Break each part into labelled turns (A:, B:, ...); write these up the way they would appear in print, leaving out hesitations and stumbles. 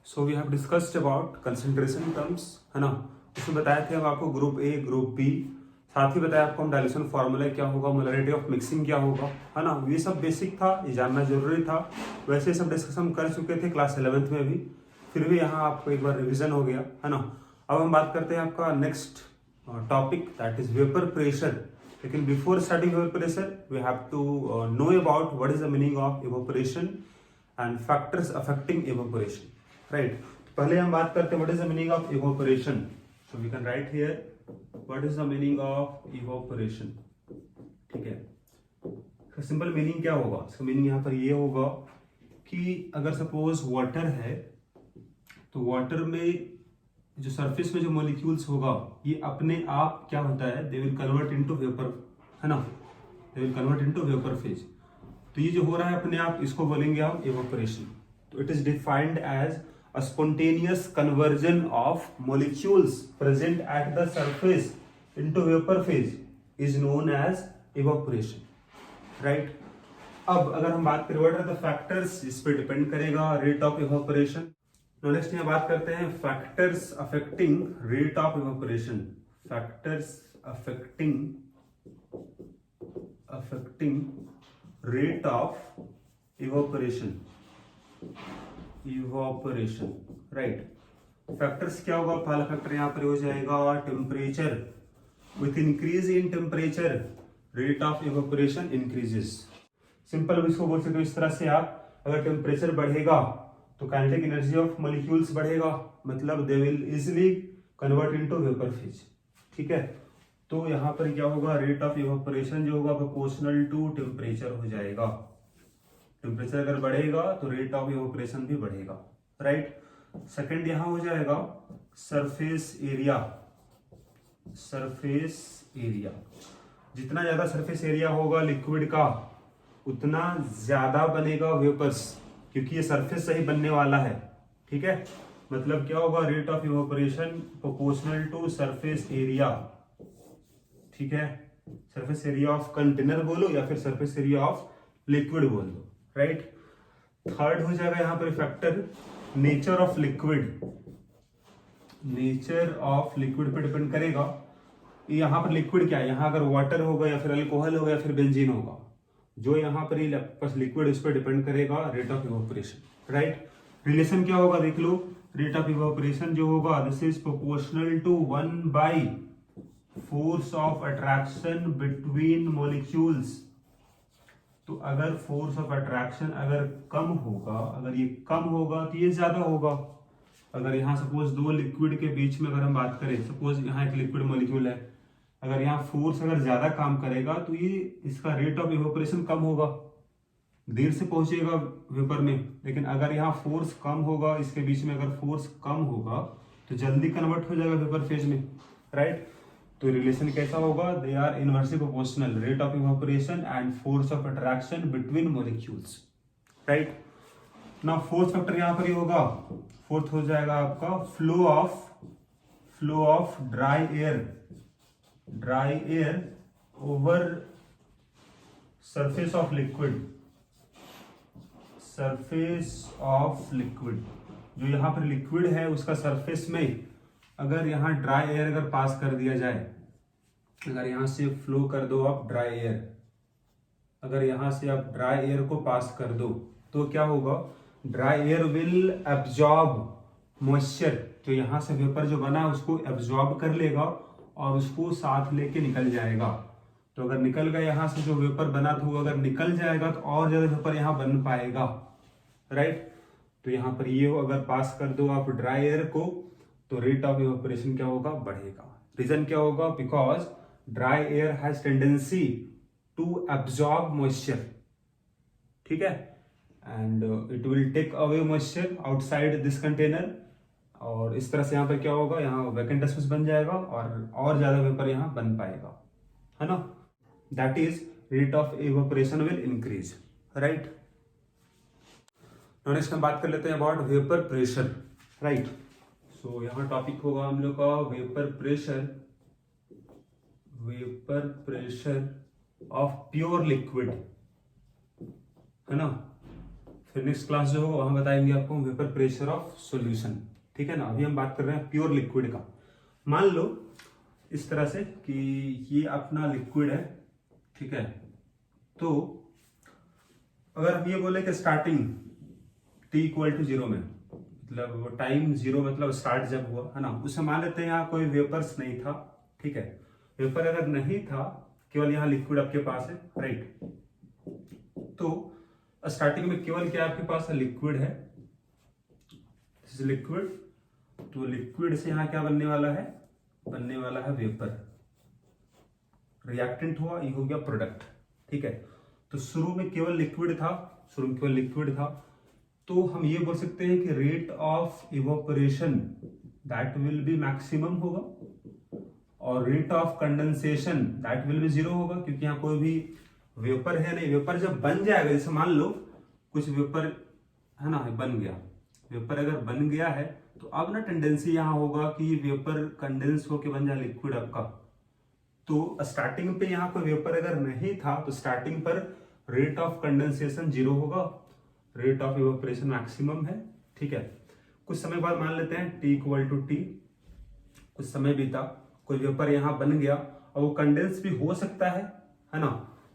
A: So we have discussed about concentration terms, है ना। उसमें बताए थे हम आपको ग्रुप ए ग्रुप बी, साथ ही बताया आपको हम डायल्यूशन फार्मूला क्या होगा, मोलरिटी ऑफ मिक्सिंग क्या होगा, है ना। ये सब बेसिक था, ये जानना जरूरी था। वैसे सब डिस्कस हम कर चुके थे क्लास 11th में भी, फिर भी यहाँ आपको एक बार रिविजन हो गया, है ना। अब हम बात करते हैं आपका next topic, that is vapour pressure. लेकिन before starting vapour pressure we have to know about what is the meaning of evaporation and factors affecting evaporation, right. पहले हम बात करते हैं what is the meaning of evaporation. So we can write here what is the meaning of evaporation. ठीक है, इसका simple meaning क्या होगा? इसका मीनिंग यहाँ पर ये होगा कि अगर सपोज वाटर है तो वाटर में जो सरफेस में जो मॉलिक्यूल्स होगा ये अपने आप क्या होता है, they will convert into vapour, है ना, they will convert into vapour phase. तो ये जो हो रहा है अपने आप, इसको बोलेंगे हम इवेपोरेशन। तो it is defined as a spontaneous conversion of molecules present at the surface into vapor phase is known as evaporation, right? अब अगर हम बात करें what are the factors, इस पे डिपेंड करेगा rate of evaporation। तो नेक्स्ट यहाँ बात करते हैं factors affecting rate of evaporation, factors affecting rate of evaporation, evaporation, right. Factors क्या होगा? पहला फैक्टर यहाँ पर हो जाएगा temperature. With increase in temperature rate of evaporation increases. Simple इसको बोल सकते हो इस तरह से आप, अगर टेम्परेचर बढ़ेगा तो काइनेटिक एनर्जी ऑफ मॉलिक्यूल्स बढ़ेगा, मतलब they will easily convert into vapour phase. ठीक है, तो यहाँ पर क्या होगा, रेट ऑफ इवोपरेशन जो होगा प्रोपोर्शनल टू टेम्परेचर हो जाएगा। टेम्परेचर अगर बढ़ेगा तो रेट ऑफ इवेपोरेशन भी बढ़ेगा, राइट। सेकंड यहां हो जाएगा सरफेस एरिया। सरफेस एरिया, जितना ज्यादा सरफेस एरिया होगा लिक्विड का उतना ज्यादा बनेगा वेपर्स, क्योंकि ये सरफेस से ही बनने वाला है। ठीक है, मतलब क्या होगा, rate of evaporation proportional to surface area. ठीक है, सरफेस एरिया ऑफ कंटेनर बोलो या फिर सरफेस एरिया ऑफ लिक्विड बोल दो, राइट। थर्ड हो जाएगा यहाँ पर factor nature of liquid. Nature of liquid पे डिपेंड करेगा। यहाँ पर लिक्विड क्या है, यहाँ अगर वाटर होगा या फिर अल्कोहल होगा या फिर बेंजीन होगा, जो यहाँ पर लिक्विड उस पर डिपेंड करेगा rate of evaporation, right. Relation क्या होगा देख लो, रेट ऑफ इवेपोरेशन जो होगा this is proportional to 1 by force of attraction between molecules. तो अगर फोर्स ऑफ अट्रैक्शन अगर कम होगा, अगर ये कम होगा तो ये ज्यादा होगा। अगर यहाँ सपोज दो लिक्विड के बीच में अगर हम बात करें, सपोज यहाँ एक लिक्विड मॉलिक्यूल है, अगर यहाँ फोर्स अगर ज्यादा काम करेगा तो ये इसका रेट ऑफ इवेपोरेशन कम होगा, देर से पहुंचेगा वेपर में। लेकिन अगर यहाँ फोर्स कम होगा, इसके बीच में अगर फोर्स कम होगा तो जल्दी कन्वर्ट हो जाएगा वेपर फेज में, राइट। तो रिलेशन कैसा होगा, they are inversely proportional, rate of evaporation and force of attraction between molecules, right. Now fourth factor यहां पर ही होगा, फोर्थ हो जाएगा आपका flow of dry air over surface of liquid. Surface of liquid, जो यहाँ पर लिक्विड है उसका सरफेस में अगर यहाँ ड्राई एयर अगर पास कर दिया जाए, अगर यहाँ से फ्लो कर दो आप ड्राई एयर, अगर यहाँ से आप ड्राई एयर को पास कर दो तो क्या होगा, dry air will absorb moisture. जो यहाँ से वेपर जो बना है उसको एब्जॉर्ब कर लेगा और उसको साथ लेके निकल जाएगा। तो अगर निकल गया यहाँ से जो वेपर बना था वो अगर निकल जाएगा तो और ज्यादा वेपर यहाँ बन पाएगा, राइट। तो यहाँ पर ये अगर पास कर दो आप ड्राई एयर को तो रेट ऑफ इवेपोरेशन क्या होगा, बढ़ेगा। रीजन क्या होगा, because dry air has tendency to absorb moisture. ठीक है, and it will take away moisture outside this container, और इस तरह से यहाँ पर क्या होगा, यहाँ वैकेंट स्पेस बन जाएगा और ज्यादा वेपर यहाँ बन पाएगा, है ना। That is rate of evaporation will increase, right. Next हम बात कर लेते हैं अबाउट वेपर प्रेशर, राइट। सो यहाँ टॉपिक होगा हम लोग का vapour pressure of pure liquid, है ना। फिर नेक्स्ट क्लास जो होगा वहां बताएंगे आपको वेपर प्रेशर ऑफ सॉल्यूशन, ठीक है ना। अभी हम बात कर रहे हैं प्योर लिक्विड का। मान लो इस तरह से कि ये अपना लिक्विड है, ठीक है। तो अगर हम ये बोले कि स्टार्टिंग t इक्वल टू 0 में, मतलब टाइम 0 मतलब स्टार्ट जब हुआ है ना, उसे मान लेते हैं यहाँ कोई वेपर्स नहीं था, ठीक है। वेपर अगर नहीं था, केवल यहाँ लिक्विड आपके पास है, राइट। तो स्टार्टिंग में केवल क्या आपके पास है, लिक्विड है, लिक्विड। तो लिक्विड से यहाँ क्या बनने वाला है, बनने वाला है वेपर, रिएक्टेंट हुआ, ये हो गया प्रोडक्ट, ठीक है। तो शुरू में केवल लिक्विड था, शुरू में केवल लिक्विड था, तो हम ये बोल सकते हैं कि rate of evaporation that will be maximum होगा, और rate of condensation that will be 0 होगा, क्योंकि यहाँ कोई भी वेपर है नहीं। वेपर जब बन जाएगा, जैसे मान लो कुछ वेपर है ना, बन गया, वेपर अगर बन गया है तो अब ना टेंडेंसी यहाँ होगा कि वेपर कंडेंस होके बन जाए लिक्विड आपका। तो स्टार्टिंग पे यहाँ कोई वेपर अगर नहीं था तो स्टार्टिंग पर रेट ऑफ कंडेंसेशन 0 होगा, रेट ऑफ इवेपोरेशन मैक्सिमम है, ठीक है। कुछ समय बाद मान लेते हैं t इक्वल टू टी, कुछ समय बीता, कोई वेपर यहाँ बन गया और वो कंडेंस भी हो सकता है ना।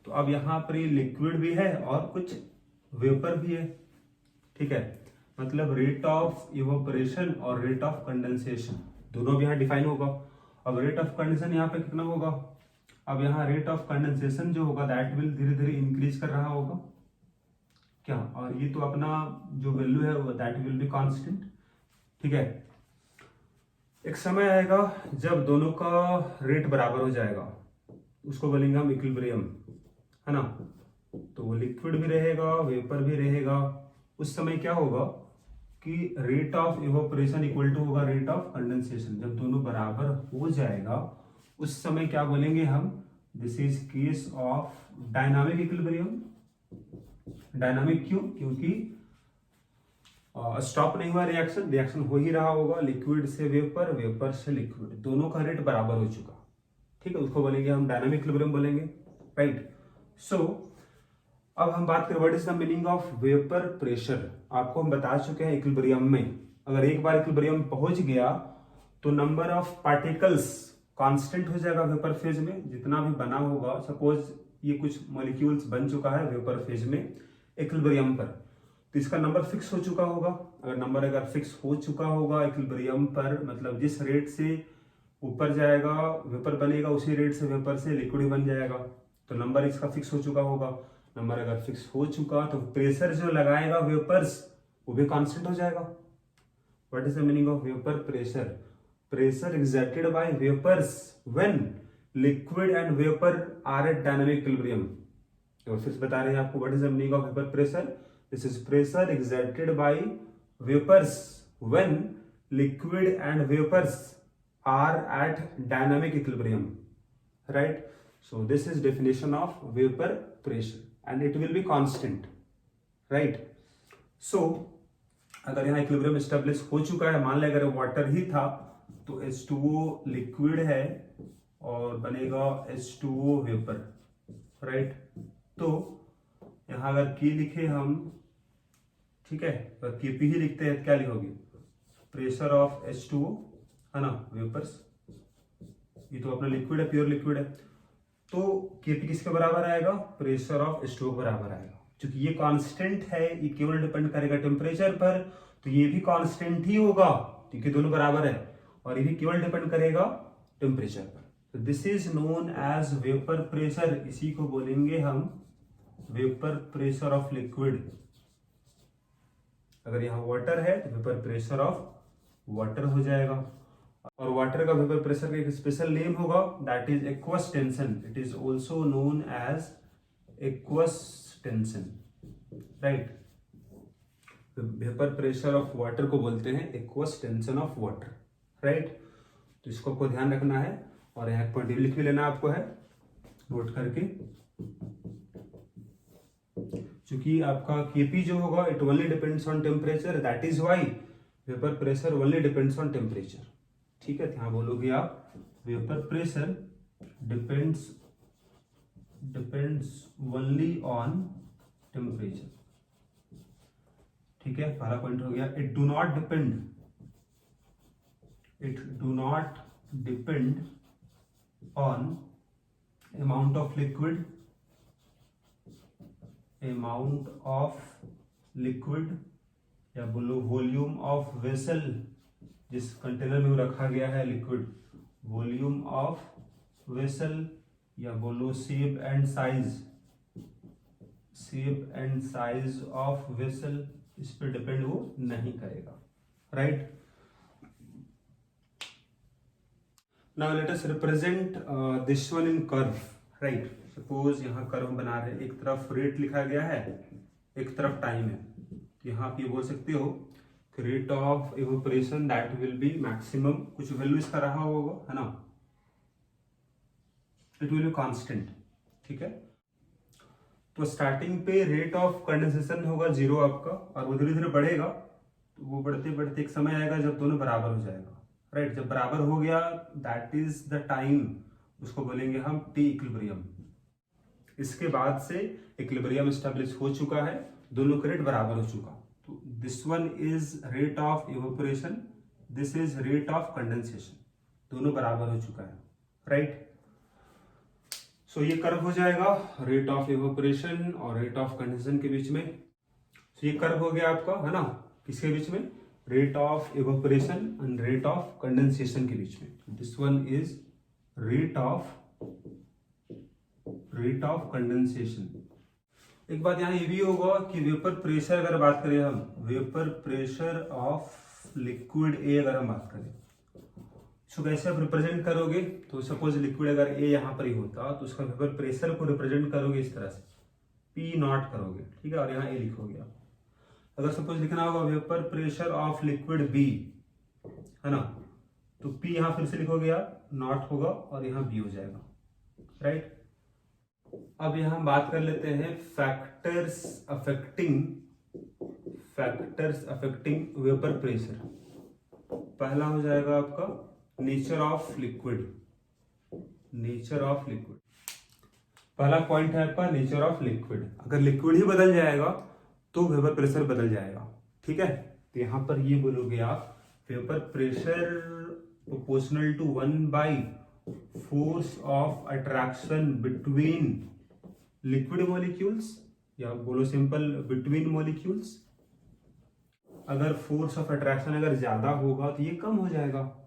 A: तो अब यहाँ पर ये लिक्विड भी है और कुछ वेपर भी है, ठीक है। मतलब रेट ऑफ इवेपोरेशन और रेट ऑफ कंडेंसेशन दोनों भी यहाँ डिफाइन होगा। अब रेट ऑफ कंडेंसेशन यहाँ पे कितना होगा, अब यहाँ रेट ऑफ कंडेंसेशन जो होगा दैट विल धीरे धीरे इंक्रीज कर रहा होगा क्या, और ये तो अपना जो वैल्यू है वो दैट विल बी कांस्टेंट, ठीक है। एक समय आएगा जब दोनों का रेट बराबर हो जाएगा, उसको बोलेंगे हम इक्विलिब्रियम, है ना। तो वो लिक्विड भी रहेगा, वेपर भी रहेगा। उस समय क्या होगा कि rate of evaporation equal to होगा रेट ऑफ कंडेंसेशन। जब दोनों बराबर हो जाएगा उस समय क्या बोलेंगे हम, this is case of dynamic equilibrium. Dynamic क्यों, क्योंकि स्टॉप नहीं हुआ रिएक्शन, रिएक्शन हो ही रहा होगा, लिक्विड से वेपर, वेपर से लिक्विड, दोनों का रेट बराबर हो चुका, ठीक है। उसको बोलेंगे हम डायनामिक इक्विलिब्रियम बोलेंगे, राइट। सो अब हम बात करें what is the meaning of vapour pressure. आपको हम बता चुके हैं इक्विलिब्रियम में अगर एक बार इक्विलिब्रियम पहुंच गया तो नंबर ऑफ पार्टिकल्स कांस्टेंट हो जाएगा वेपर फेज में, जितना भी बना होगा। सपोज ये कुछ मॉलिक्यूल्स बन चुका है वेपर फेज में इक्विलिब्रियम पर, तो इसका नंबर फिक्स हो चुका होगा। अगर नंबर अगर फिक्स हो चुका होगा इक्विलिब्रियम पर, मतलब जिस रेट से ऊपर जाएगा वेपर बनेगा उसी रेट से वेपर से लिक्विड बन जाएगा, तो नंबर इसका फिक्स हो चुका होगा। नंबर अगर फिक्स हो चुका तो प्रेशर जो लगाएगा वेपर्स वो भी कांस्टेंट हो जाएगा। What is the meaning of vapour pressure, pressure exerted by vapors when liquid and vapor are at dynamic equilibrium। और फिर बता रहे हैं आपको what is the meaning of vapour pressure, this is pressure exerted by vapors when liquid and vapors are at dynamic equilibrium, right? So this is definition of vapor pressure and it will be constant, right? So अगर यहाँ equilibrium establish हो चुका है, मान लें अगर water ही था तो H2O लिक्विड है और बनेगा H2O वेपर, राइट। तो यहाँ अगर की लिखे हम, ठीक है, अगर Kp ही लिखते हैं तो क्या लिखोगे, प्रेशर ऑफ H2O, है ना, वेपर्स। ये तो अपना लिक्विड है, प्योर लिक्विड है, तो Kp किसके बराबर आएगा, प्रेशर ऑफ H2O बराबर आएगा। क्योंकि ये कांस्टेंट है, ये केवल डिपेंड करेगा टेम्परेचर पर, तो ये भी कांस्टेंट ही होगा क्योंकि दोनों बराबर है, और ये भी केवल डिपेंड करेगा टेम्परेचर पर। तो this is known as vapour pressure, इसी को बोलेंगे हम वेपर प्रेशर ऑफ लिक्विड। अगर यहाँ वाटर है तो वेपर प्रेशर ऑफ वाटर हो जाएगा, और वाटर का वेपर प्रेशर का एक स्पेशल नेम होगा that is aqueous tension. It is also known as aqueous tension, right. Vapour pressure of water को बोलते हैं aqueous tension of water, right. तो इसको आपको ध्यान रखना है और यहाँ पॉइंट लिख भी लेना आपको है नोट करके, क्योंकि आपका Kp जो होगा it only depends on temperature, that is why vapour pressure only depends on temperature, ठीक है। यहाँ बोलोगे आप vapour pressure depends only on temperature, ठीक है, पहला पॉइंट हो गया। It do not depend on amount of liquid या बोलो वॉल्यूम ऑफ वेसल, जिस कंटेनर में वो रखा गया है लिक्विड, वॉल्यूम ऑफ वेसल या बोलो shape and size of vessel, इस पर डिपेंड वो नहीं करेगा, right. Now let us represent this one in curve, right? Suppose यहाँ कर्व बना रहे, एक तरफ रेट लिखा गया है, एक तरफ टाइम है। यहाँ आप ये बोल सकते हो कि rate of evaporation that will be maximum, कुछ वैल्यू इसका रहा होगा, है ना, इट विल बी कांस्टेंट, ठीक है। तो स्टार्टिंग पे रेट ऑफ कंडेंसेशन होगा 0 आपका, और वो धीरे धीरे बढ़ेगा, तो वो बढ़ते बढ़ते एक समय आएगा जब दोनों बराबर हो जाएगा, राइट। जब बराबर हो गया दैट इज द टाइम, उसको बोलेंगे हम टी इक्विलिब्रियम। इसके बाद से इक्विलिब्रियम एस्टेब्लिश हो चुका है, दोनों का रेट बराबर हो चुका। तो this one is rate of evaporation, this is rate of condensation, दोनों बराबर हो चुका है, राइट। सो ये कर्व हो जाएगा रेट ऑफ इवेपोरेशन और रेट ऑफ कंडेंसेशन के बीच में। तो ये कर्व हो गया आपका, है ना, किसके बीच में, rate of evaporation and rate of condensation के बीच में। This one is rate of condensation. एक बात यहाँ ये भी होगा कि वेपर प्रेशर, अगर बात करें हम, vapour pressure of liquid A अगर हम बात करें, तो कैसे आप रिप्रेजेंट करोगे। तो सपोज लिक्विड अगर ए यहाँ पर ही होता तो उसका वेपर प्रेशर को रिप्रेजेंट करोगे इस तरह से, पी नॉट करोगे, ठीक है, और यहाँ ए लिखोगे आप। अगर सपोज लिखना होगा vapour pressure of liquid B, है ना, तो पी यहां फिर से लिखोगे आप, नॉट होगा और यहां बी हो जाएगा, राइट। अब यहां हम बात कर लेते हैं फैक्टर्स अफेक्टिंग वेपर प्रेशर। पहला हो जाएगा आपका नेचर ऑफ लिक्विड। पहला पॉइंट है आपका नेचर ऑफ लिक्विड। अगर लिक्विड ही बदल जाएगा तो वेपर प्रेशर बदल जाएगा, ठीक है। तो यहां पर ये बोलोगे आप vapour pressure proportional to 1 by force of attraction between liquid molecules, या बोलो सिंपल बिटवीन मॉलिक्यूल्स। अगर फोर्स ऑफ अट्रैक्शन अगर ज्यादा होगा तो ये कम हो जाएगा।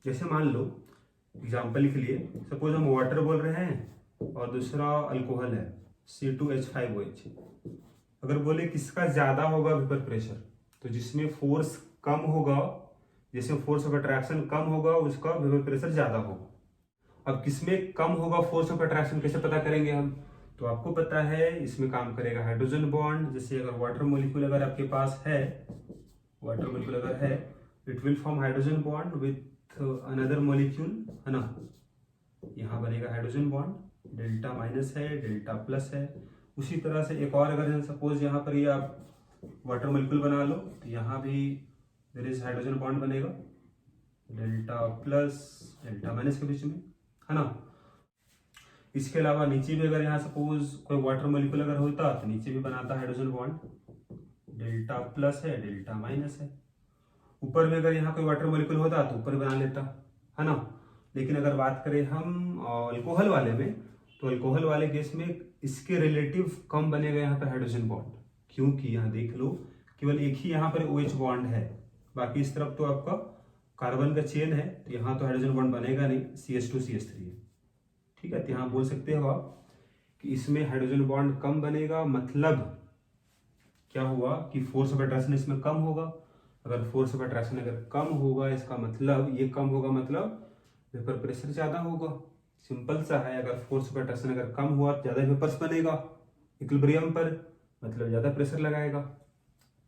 A: जैसे मान लो एग्जांपल के लिए, सपोज हम वाटर बोल रहे हैं और दूसरा अल्कोहल है C2H5OH। अगर बोले किसका ज्यादा होगा वेपर प्रेशर, तो जिसमें फोर्स कम होगा, जिसमें फोर्स ऑफ अट्रैक्शन कम होगा, उसका वेपर प्रेशर ज्यादा होगा। अब किसमें कम होगा फोर्स ऑफ अट्रैक्शन, कैसे पता करेंगे हम, तो आपको पता है इसमें काम करेगा हाइड्रोजन बॉन्ड। जैसे अगर वाटर मॉलिक्यूल अगर आपके पास है, वाटर मॉलिक्यूल अगर है, it will form hydrogen bond with another molecule, है ना, यहाँ बनेगा हाइड्रोजन बॉन्ड, डेल्टा माइनस है, डेल्टा प्लस है। उसी तरह से एक और अगर सपोज यहाँ पर ये आप वाटर मॉलिक्यूल बना लो, तो यहाँ भी देयर इज हाइड्रोजन बॉन्ड बनेगा, डेल्टा प्लस डेल्टा माइनस के बीच में, है ना। इसके अलावा नीचे भी अगर यहाँ सपोज कोई वाटर मॉलिक्यूल अगर होता तो नीचे भी बनाता हाइड्रोजन बॉन्ड, डेल्टा प्लस है, डेल्टा माइनस है। ऊपर में अगर यहाँ कोई वाटर मॉलिक्यूल होता तो ऊपर बना लेता, है ना। लेकिन अगर बात करें हम अल्कोहल वाले में, तो अल्कोहल वाले केस में इसके रिलेटिव कम बनेगा यहाँ पर हाइड्रोजन बॉन्ड, क्योंकि यहाँ देख लो केवल एक ही यहाँ पर OH बॉन्ड है, बाकी इस तरफ तो आपका कार्बन का चेन है, तो यहाँ तो हाइड्रोजन बॉन्ड बनेगा नहीं, CH2CH3 है, ठीक है। तो यहाँ बोल सकते हो आप कि इसमें हाइड्रोजन बॉन्ड कम बनेगा, मतलब क्या हुआ कि फोर्स ऑफ अट्रैक्शन इसमें कम होगा। अगर फोर्स ऑफ अट्रैक्शन अगर कम होगा, इसका मतलब ये कम होगा, मतलब वेपर प्रेशर ज्यादा होगा। सिंपल सा है, अगर फोर्स ऑफ अट्रैक्शन अगर कम हुआ तो ज्यादा वेपर्स बनेगा इक्विलिब्रियम पर, मतलब ज्यादा प्रेशर लगाएगा।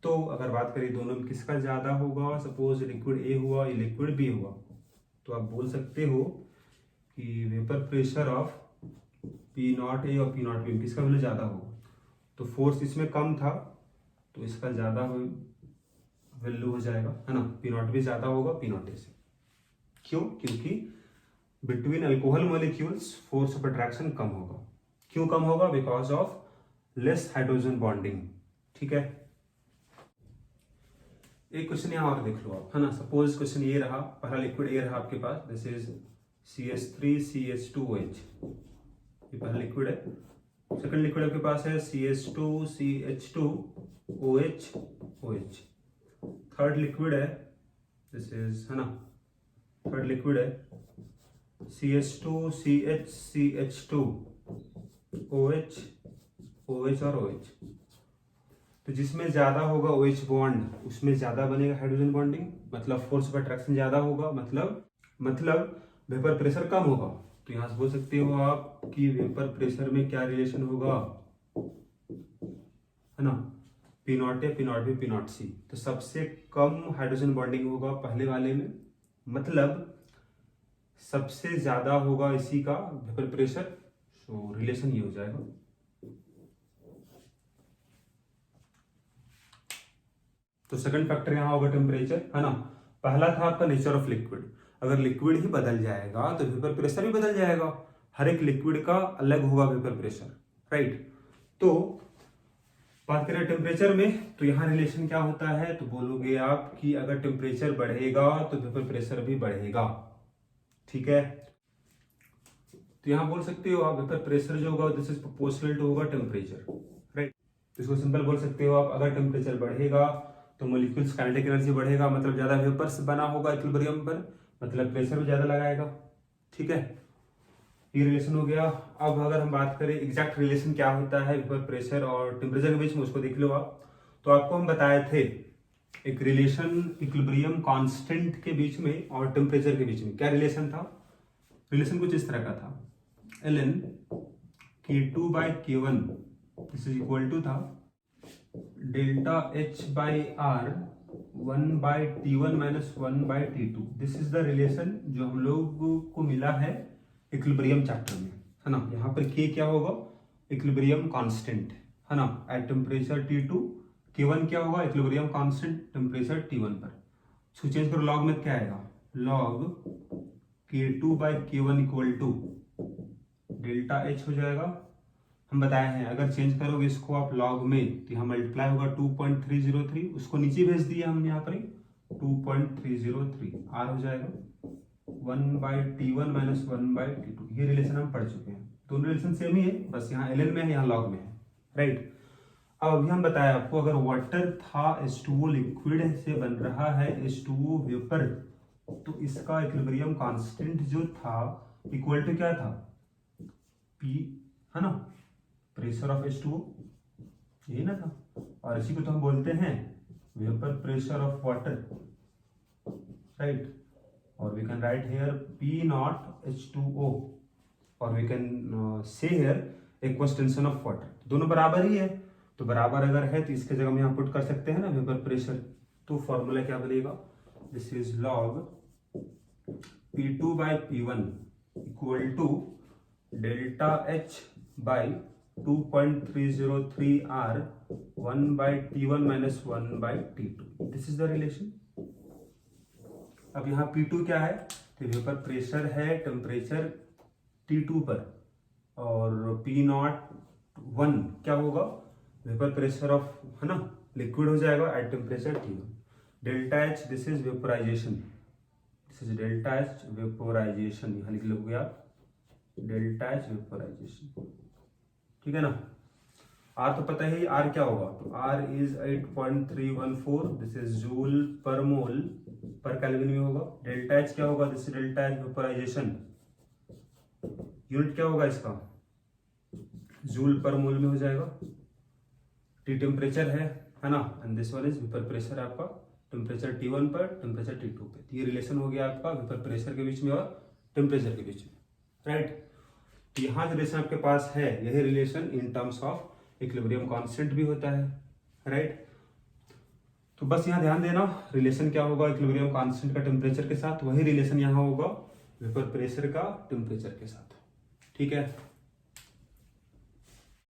A: तो अगर बात करें दोनों में किसका ज्यादा होगा, सपोज लिक्विड ए हुआ या लिक्विड बी हुआ, तो आप बोल सकते हो कि वेपर प्रेशर ऑफ P0A और P0B किसका वैल्यू ज्यादा होगा। तो फोर्स इसमें कम था तो इसका ज्यादा वैल्यू हो जाएगा, है ना, P0B ज्यादा होगा P0A से। क्यों? क्योंकि between alcohol molecules force of attraction कम होगा। क्यों कम होगा? Because of less hydrogen bonding, ठीक है। एक क्वेश्चन यहाँ और देख लो आप, है ना। सपोज क्वेश्चन ये रहा, पहला लिक्विड ए रहा आपके पास, दिस इज CH3CH2OH, ये पहला लिक्विड है। सेकंड लिक्विड आपके पास है CH2CH2OH। थर्ड लिक्विड है, दिस इज, है ना, थर्ड लिक्विड है CH2CH2OH, OH और OH। तो जिसमें ज्यादा होगा OH बॉन्ड, उसमें ज्यादा बनेगा हाइड्रोजन बॉन्डिंग, मतलब फोर्स ऑफ अट्रैक्शन ज्यादा होगा, मतलब वेपर प्रेशर कम होगा। तो यहां से बोल सकते हो आप कि वेपर प्रेशर में क्या रिलेशन होगा, है ना, P0 है, P0 भी P0C। तो सबसे कम हाइड्रोजन बॉन्डिंग होगा पहले वाले में, मतलब सबसे ज्यादा होगा इसी का वेपर प्रेशर। सो रिलेशन ये हो जाएगा। तो सेकंड फैक्टर यहां होगा टेम्परेचर, है ना। पहला था आपका नेचर ऑफ लिक्विड, अगर लिक्विड ही बदल जाएगा तो वेपर प्रेशर भी बदल जाएगा। हर एक लिक्विड का अलग होगा वेपर प्रेशर, राइट। तो बात करें टेम्परेचर में, तो यहाँ रिलेशन क्या होता है, तो बोलोगे आप कि अगर टेम्परेचर बढ़ेगा तो वेपर प्रेशर भी बढ़ेगा, ठीक है। तो यहाँ बोल सकते हो आप वेपर प्रेशर जो होगा दिस इज प्रोपोर्शनल टू होगा टेम्परेचर, राइट। तो इसको सिंपल बोल सकते हो आप, अगर टेम्परेचर बढ़ेगा तो मॉलिक्यूल्स काइनेटिक एनर्जी बढ़ेगा, मतलब ज्यादा वेपर्स बना होगा इक्विलिब्रियम पर, मतलब प्रेशर भी ज्यादा लगाएगा, ठीक है। ये रिलेशन हो गया। अब अगर हम बात करें एग्जैक्ट रिलेशन क्या होता है वेपर प्रेशर और टेम्परेचर के बीच में, उसको देख लो आप। तो आपको हम बताए थे एक रिलेशन इक्विलिब्रियम कांस्टेंट के बीच में और टेम्परेचर के बीच में। क्या रिलेशन था? रिलेशन कुछ इस तरह का था, ln K2/K1 this is equal to था delta H/R 1/T1 minus 1/T2। This is the relation जो हम लोग को मिला है इक्विलिब्रियम चैप्टर में, है ना। यहाँ पर K क्या होगा, इक्विलिब्रियम कांस्टेंट, है ना, एट टेम्परेचर T2। K1 क्या होगा, इक्विलिब्रियम कांस्टेंट टेम्परेचर T1 पर। सो चेंज करो, लॉग में क्या आएगा, log K2/K1 equal to delta H हो जाएगा। हम बताए हैं अगर चेंज करोगे इसको आप लॉग में, तो यहाँ मल्टीप्लाई होगा 2.303, उसको नीचे भेज दिए हम यहाँ पर 2.303, R हो जाएगा 1/T1 माइनस 1/T2। ये रिलेशन हम पढ़ चुके हैं, दोनों रिलेशन सेम ही है, बस यहाँ ln में है, यहाँ लॉग में है, राइट। अब अभी हम बताया आपको, अगर वाटर था H2O लिक्विड से बन रहा है H2O वेपर, तो इसका इक्विलिब्रियम कांस्टेंट जो था इक्वल टू क्या था, P, है ना, प्रेशर ऑफ H2O, यही ना था। और इसी को तो हम बोलते हैं vapour pressure of water, right. और we can write here P0 H2O, और we can say here aqueous tension of water. दोनों बराबर ही है, तो बराबर अगर है तो इसके जगह में यहाँ पुट कर सकते हैं ना वेपर प्रेशर। तो फॉर्मूला क्या बनेगा, this is log P2/P1 equal to delta H by 2.303 R 1/T1 minus 1/T2। This is the relation. अब यहाँ P2 क्या है, तो वेपर प्रेशर है टेम्परेचर T2 पर, और P01 क्या होगा, वेपर प्रेशर ऑफ, है ना, लिक्विड हो जाएगा at temperature T1। Delta H this is vaporisation, this is delta H vaporisation, यहाँ लिख लोगे आप डेल्टा H वेपोराइजेशन, ठीक है ना। R तो पता ही, R क्या होगा, तो R is 8.314, this is joule per mole पर केल्विन में होगा। डेल्टा H क्या होगा, this is delta H vaporisation, unit क्या होगा इसका, जूल पर मोल में हो जाएगा। T टेम्परेचर है ना, and this one is vapour pressure आपका टेम्परेचर T1 पर, टेम्परेचर T2 पे। ये रिलेशन हो गया आपका वेपर प्रेशर के बीच में और टेम्परेचर के बीच में, राइट। तो यहाँ जो रिलेशन आपके पास है, यही relation in terms of equilibrium constant भी होता है, राइट। तो बस यहाँ ध्यान देना, रिलेशन क्या होगा इक्विलिब्रियम कांस्टेंट का टेम्परेचर के साथ, वही रिलेशन यहाँ होगा वेपर प्रेशर का टेम्परेचर के साथ, ठीक है।